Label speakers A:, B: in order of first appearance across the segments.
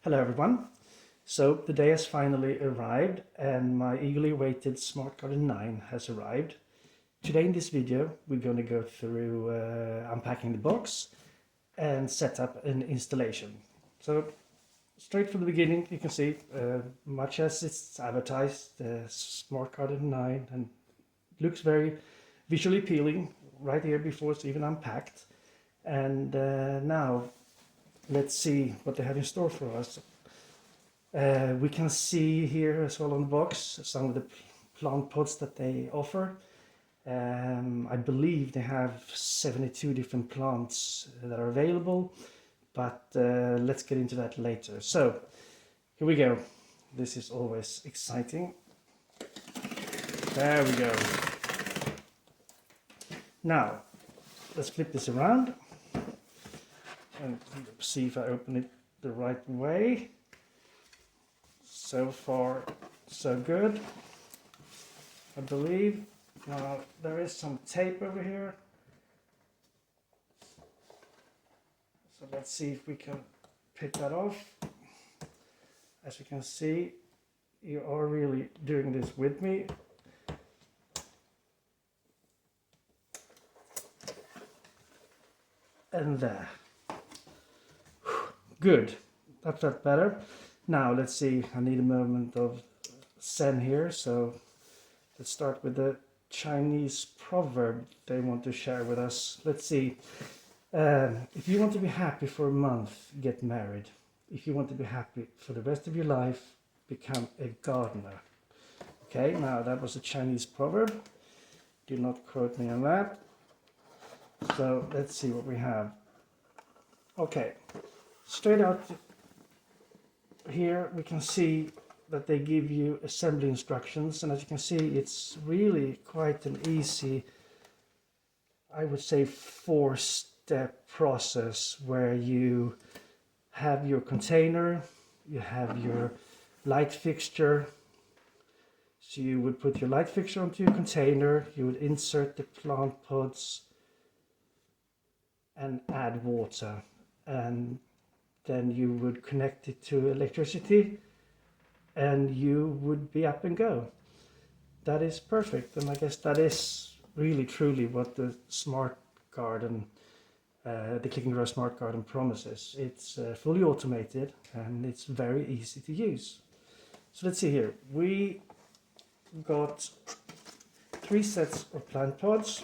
A: Hello everyone. So the day has finally arrived and my eagerly awaited Smart Garder 9 has arrived. Today in this video we're going to go through unpacking the box and set up an installation. So straight from the beginning you can see much as it's advertised, the Smart Garder 9, and it looks very visually appealing right here before it's even unpacked. And now let's see what they have in store for us. We can see here as well on the box some of the plant pots that they offer. I believe they have 72 different plants that are available, but let's get into that later. So here we go. This is always exciting. There we go. Now let's flip this around and see if I open it the right way. So far, so good, I believe. Now, there is some tape over here. So let's see if we can pick that off. As you can see, you are really doing this with me. And there. Good. That felt better. Now let's see, I need a moment of zen here, so let's start with the Chinese proverb they want to share with us. Let's see, if you want to be happy for a month, get married. If you want to be happy for the rest of your life, become a gardener. Okay, now that was a Chinese proverb. Do not quote me on that. So let's see what we have. Okay, straight out here we can see that they give you assembly instructions, and as you can see it's really quite an easy, I would say 4-step process, where you have your container, you have your light fixture. So you would put your light fixture onto your container, you would insert the plant pots and add water, and then you would connect it to electricity and you would be up and go. That is perfect, and I guess that is really truly what the Smart Garden, the Click and Grow Smart Garden promises. It's fully automated and it's very easy to use. So let's see here, we got 3 sets of plant pods.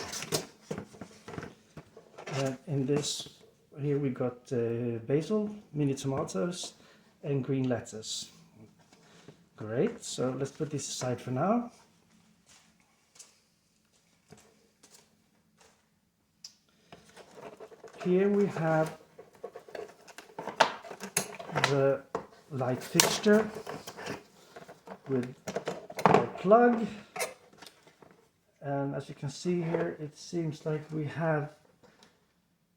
A: In this here we got basil, mini tomatoes and green lettuce. Great, so let's put this aside for now. Here we have the light fixture with a plug, and as you can see here it seems like we have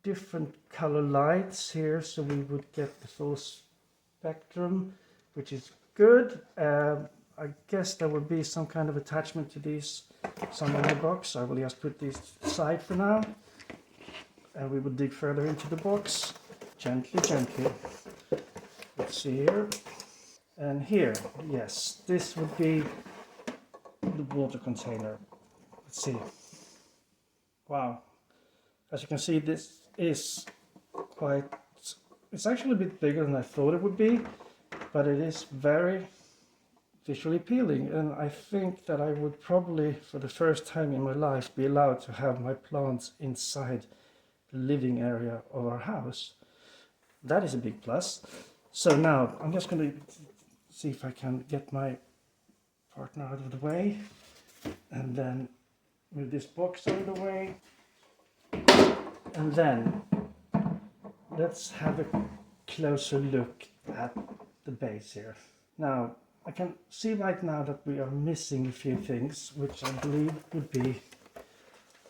A: different color lights here, so we would get the full spectrum, which is good. I guess there will be some kind of attachment to these somewhere in the box. I will just put these aside for now, and we will dig further into the box gently. Let's see here, and here, yes, this would be the water container. Let's see. Wow, as you can see, this is quite, it's actually a bit bigger than I thought it would be, but it is very visually appealing, and I think that I would probably for the first time in my life be allowed to have my plants inside the living area of our house. That is a big plus. So now I'm just going to see if I can get my partner out of the way, and then move this box out of the way. And then let's have a closer look at the base here. Now I can see right now that we are missing a few things, which I believe would be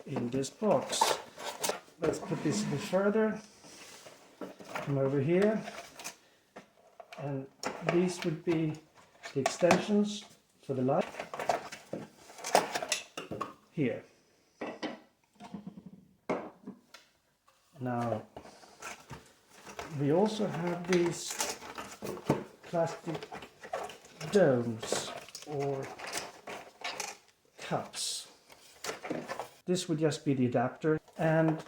A: in this box. Let's put this a bit further, come over here, and these would be the extensions for the light here. Now we also have these plastic domes or cups. This would just be the adapter. And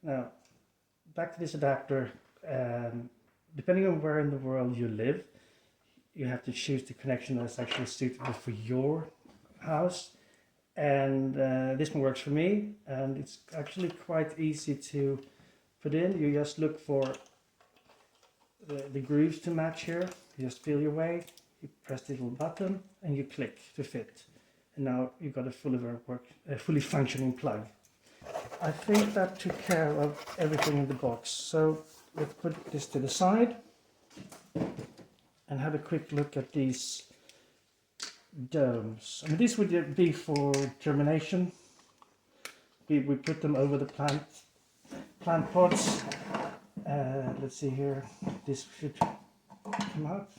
A: now back to this adapter. Depending on where in the world you live, you have to choose the connection that's actually suitable for your house. And this one works for me, and it's actually quite easy to put in. You just look for the grooves to match here. You just feel your way, you press the little button and you click to fit. And now you've got a fully functioning plug. I think that took care of everything in the box. So let's put this to the side and have a quick look at these domes. I mean, this would be for germination. We put them over the plant pots. Let's see here, this should come out,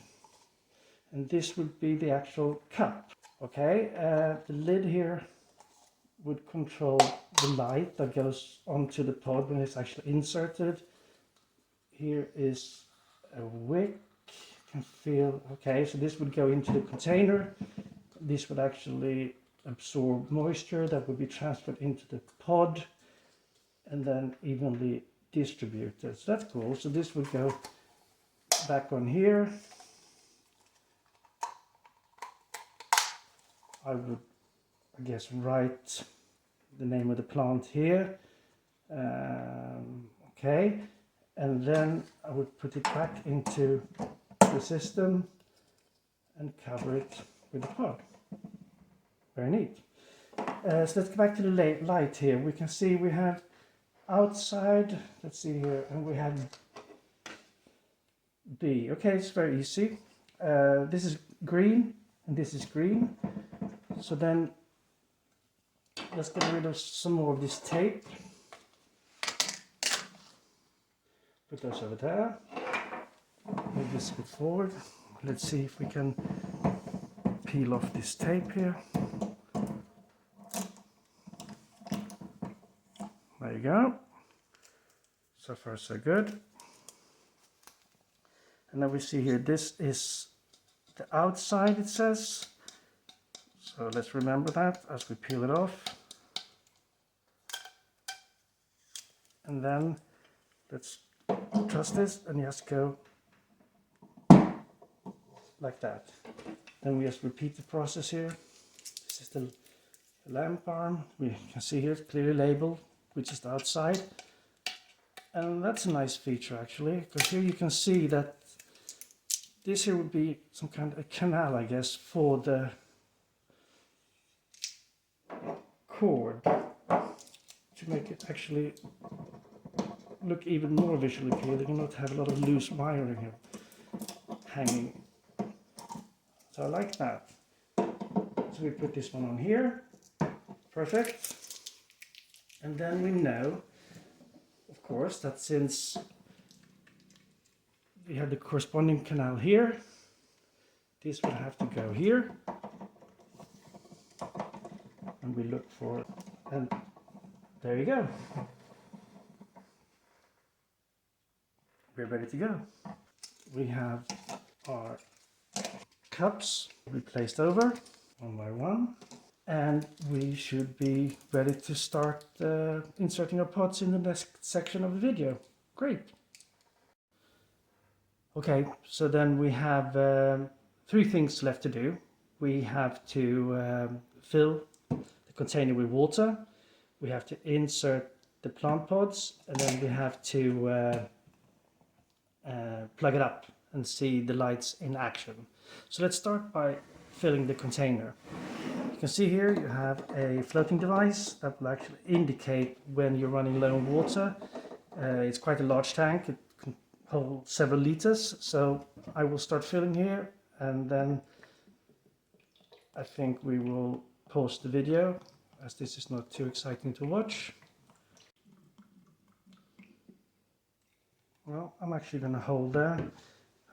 A: and this would be the actual cup. Okay, the lid here would control the light that goes onto the pod when it's actually inserted. Here is a wick. You can feel, okay, so this would go into the container. This would actually absorb moisture that would be transferred into the pod and then evenly distributed. So that's cool. So this would go back on here. I would, I guess, write the name of the plant here. Okay, and then I would put it back into the system and cover it with the pod. Very neat. So let's go back to the light here. We can see we have outside, let's see here, and we have B. Okay, it's very easy. This is green and this is green. So then let's get rid of some more of this tape. Put those over there. Move this a bit forward. Let's see if we can peel off this tape here. There you go. So far so good. And then we see here, this is the outside, it says. So let's remember that as we peel it off. And then let's trust this and just go like that. Then we just repeat the process here. This is the lamp arm. We can see here it's clearly labeled, which is the outside. And that's a nice feature actually, because here you can see that this here would be some kind of a canal, I guess, for the cord to make it actually look even more visually appealing and not have a lot of loose wiring here hanging. So I like that. So we put this one on here. Perfect. And then we know, of course, that since we have the corresponding canal here, this will have to go here. And we look for, and there you go. We're ready to go. We have our cups replaced over one by one, and we should be ready to start inserting our pods in the next section of the video. Great. Okay, so then we have 3 things left to do. We have to fill the container with water, we have to insert the plant pods, and then we have to plug it up and see the lights in action. So let's start by filling the container. You can see here you have a floating device that will actually indicate when you're running low on water. It's quite a large tank, it can hold several liters, so I will start filling here and then I think we will pause the video as this is not too exciting to watch. Well, I'm actually going to hold there.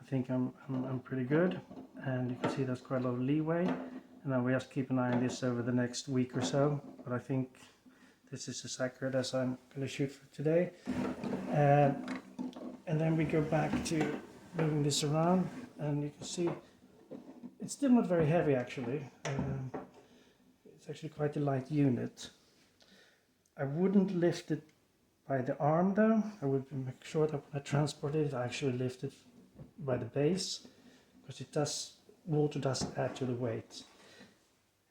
A: I think I'm pretty good, and you can see there's quite a lot of leeway, and then we just keep an eye on this over the next week or so, but I think this is as accurate as I'm going to shoot for today. And then we go back to moving this around, and you can see it's still not very heavy actually. It's actually quite a light unit. I wouldn't lift it by the arm though. I would make sure that when I transport it, I actually lift it by the base, because water does add to the weight.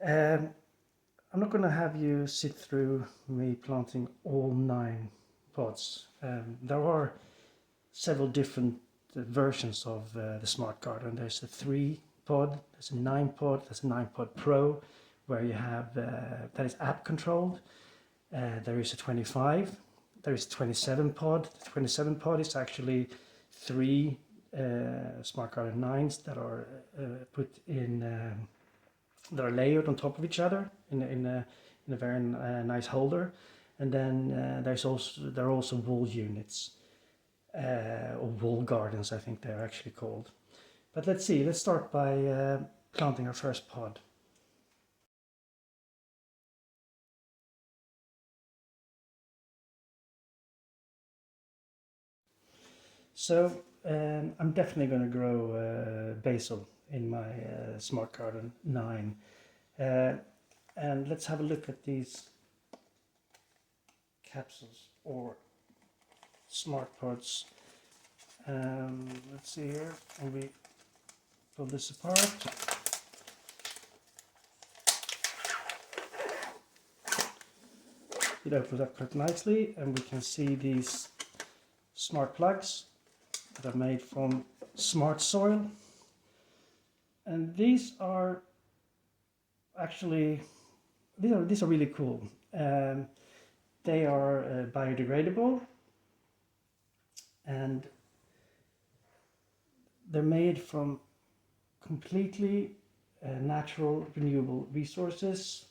A: I'm not going to have you sit through me planting all 9 pods. There are several different versions of the Smart Garden. There's a 3 pod, there's a 9 pod, there's a 9 pod Pro, where you have that is app controlled. There is a 25, there is a 27 pod. The 27 pod is actually 3 Smart Garden 9s that are put in, that are layered on top of each other in a very nice holder. And then there are also wall units, or wall gardens, I think they're actually called. But let's see, let's start by planting our first pod. So I'm definitely going to grow basil in my Smart Garden 9. And let's have a look at these capsules or smart pods. Let's see here, and we pull this apart. It opens up quite nicely, and we can see these smart plugs that are made from smart soil. And these are actually, these are really cool. They are biodegradable, and they're made from completely natural renewable resources.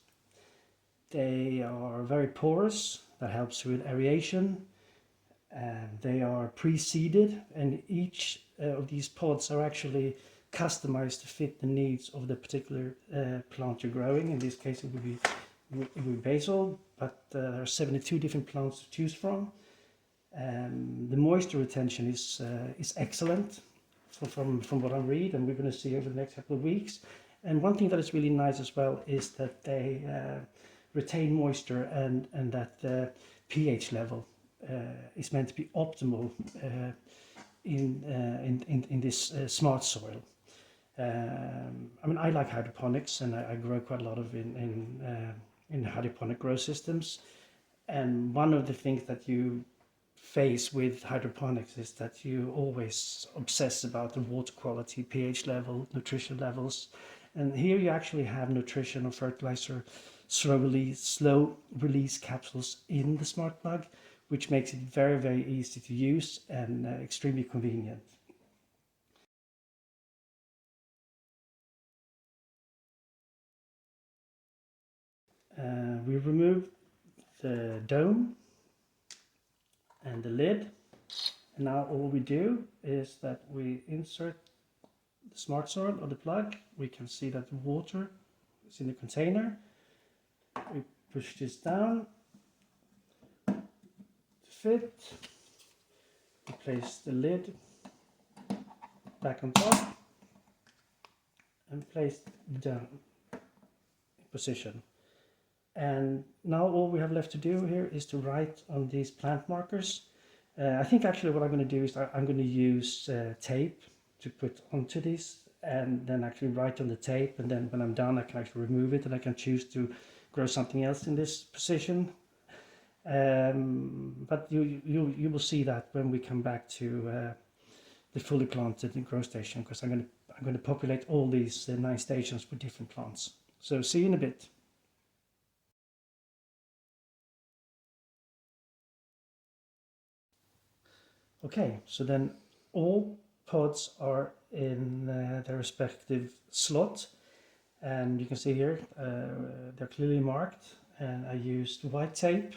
A: They are very porous, that helps with aeration. They are pre-seeded, and each of these pods are actually customized to fit the needs of the particular plant you're growing. In this case it would be basil, but there are 72 different plants to choose from. The moisture retention is excellent from what I read, and we're going to see over the next couple of weeks. And one thing that is really nice as well is that they retain moisture, and that the pH level is meant to be optimal in this smart soil. I mean, I like hydroponics, and I grow quite a lot of in hydroponic grow systems. And one of the things that you face with hydroponics is that you always obsess about the water quality, pH level, nutrition levels. And here you actually have nutrition or fertilizer slow release capsules in the smart plug, which makes it very, very easy to use and extremely convenient. We remove the dome and the lid, and now all we do is that we insert the smart soil or the plug. We can see that the water is in the container. We push this down to fit. We place the lid back on top and place it down in position. And now all we have left to do here is to write on these plant markers. I think actually what I'm going to do is I'm going to use tape to put onto these, and then actually write on the tape, and then when I'm done I can actually remove it, and I can choose to grow something else in this position. But you will see that when we come back to the fully planted grow station, because I'm going to populate all these 9 stations with different plants. So see you in a bit. Okay, so then all pods are in their respective slot, and you can see here they're clearly marked, and I used white tape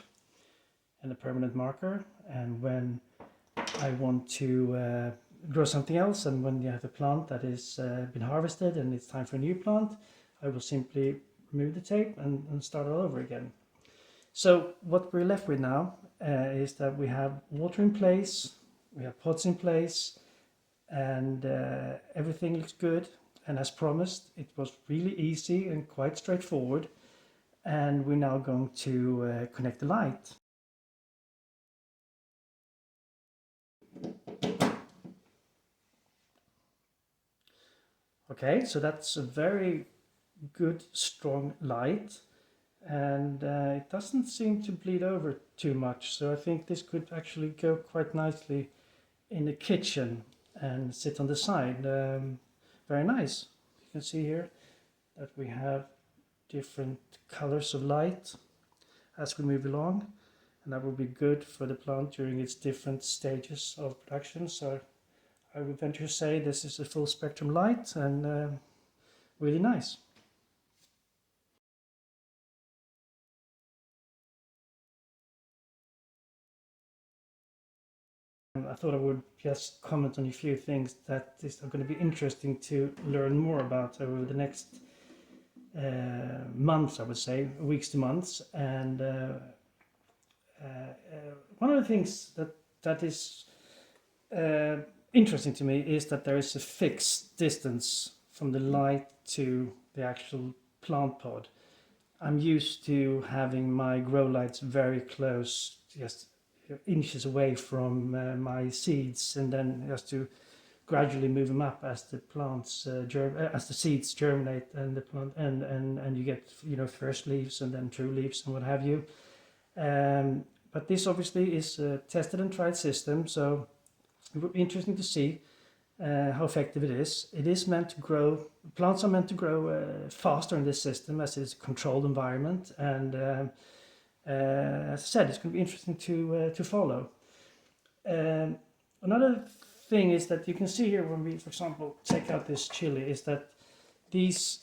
A: and a permanent marker. And when I want to grow something else, and when you have a plant that is been harvested and it's time for a new plant, I will simply remove the tape and start all over again. So what we're left with now is that we have water in place, we have pots in place, and everything looks good. And as promised, it was really easy and quite straightforward. And we're now going to connect the light. Okay, so that's a very good strong light, and it doesn't seem to bleed over too much, so I think this could actually go quite nicely in the kitchen and sit on the side. Very nice. You can see here that we have different colors of light as we move along, and that will be good for the plant during its different stages of production. So I would venture to say this is a full spectrum light, and really nice. I thought I would just comment on a few things that are going to be interesting to learn more about over the next months, I would say, weeks to months. And one of the things that is interesting to me is that there is a fixed distance from the light to the actual plant pod. I'm used to having my grow lights very close, just inches away from my seeds, and then just to gradually move them up as the plants as the seeds germinate, and the plant and you get first leaves and then true leaves and what have you. But this obviously is a tested and tried system, so it would be interesting to see how effective it is. It is meant to grow, plants are meant to grow faster in this system as it's a controlled environment, and as I said, it's going to be interesting to follow. Another thing is that you can see here when we, for example, take out this chili, is that these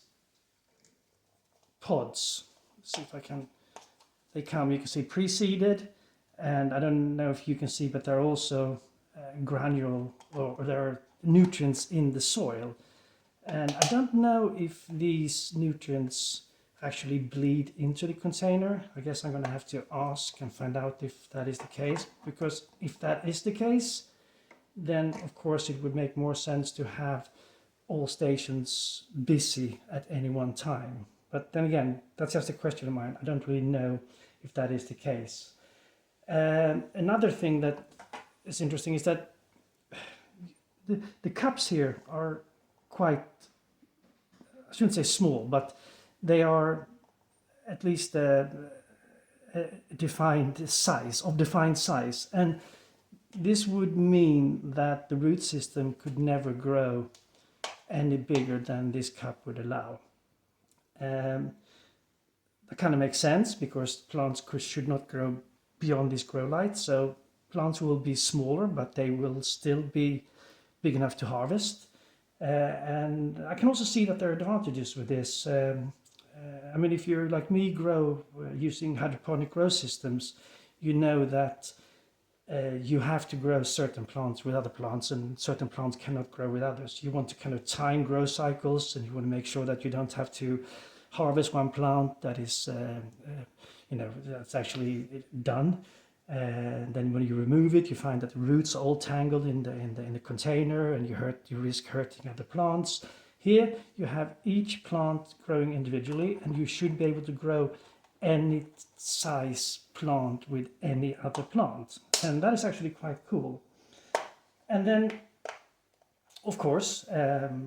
A: pods, let's see if I can, they come, you can see pre-seeded, and I don't know if you can see, but they're also granule, or there are nutrients in the soil. And I don't know if these nutrients actually bleed into the container. I guess I'm going to have to ask and find out if that is the case, because if that is the case, then of course it would make more sense to have all stations busy at any one time. But then again, that's just a question of mine. I don't really know if that is the case. Another thing that is interesting is that the cups here are quite, I shouldn't say small, but they are at least a defined size, and this would mean that the root system could never grow any bigger than this cup would allow. That kind of makes sense, because plants should not grow beyond this grow light, so plants will be smaller, but they will still be big enough to harvest. And I can also see that there are advantages with this. I mean, if you're like me, grow using hydroponic grow systems, you know that you have to grow certain plants with other plants, and certain plants cannot grow with others. You want to kind of time grow cycles, and you want to make sure that you don't have to harvest one plant that is, that's actually done. And then when you remove it, you find that the roots are all tangled in the container, and you risk hurting other plants. Here you have each plant growing individually, and you should be able to grow any size plant with any other plant, and that is actually quite cool. And then, of course,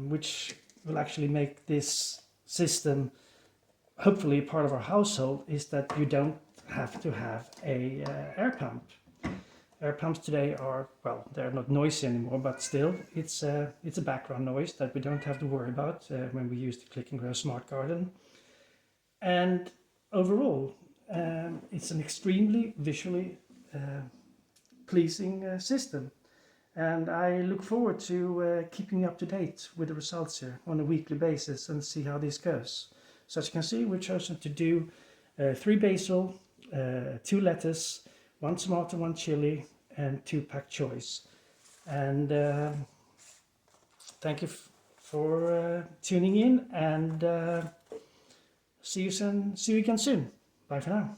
A: which will actually make this system hopefully part of our household, is that you don't have to have a air pump. Air pumps today are, well, they're not noisy anymore, but still, it's a background noise that we don't have to worry about when we use the Click and Grow Smart Garden. And overall, it's an extremely visually pleasing system. And I look forward to keeping you up to date with the results here on a weekly basis and see how this goes. So as you can see, we've chosen to do 3 basil, 2 lettuce, 1 tomato, 1 chili, and 2 pak choys. And thank you for tuning in, and see you again soon. Bye for now.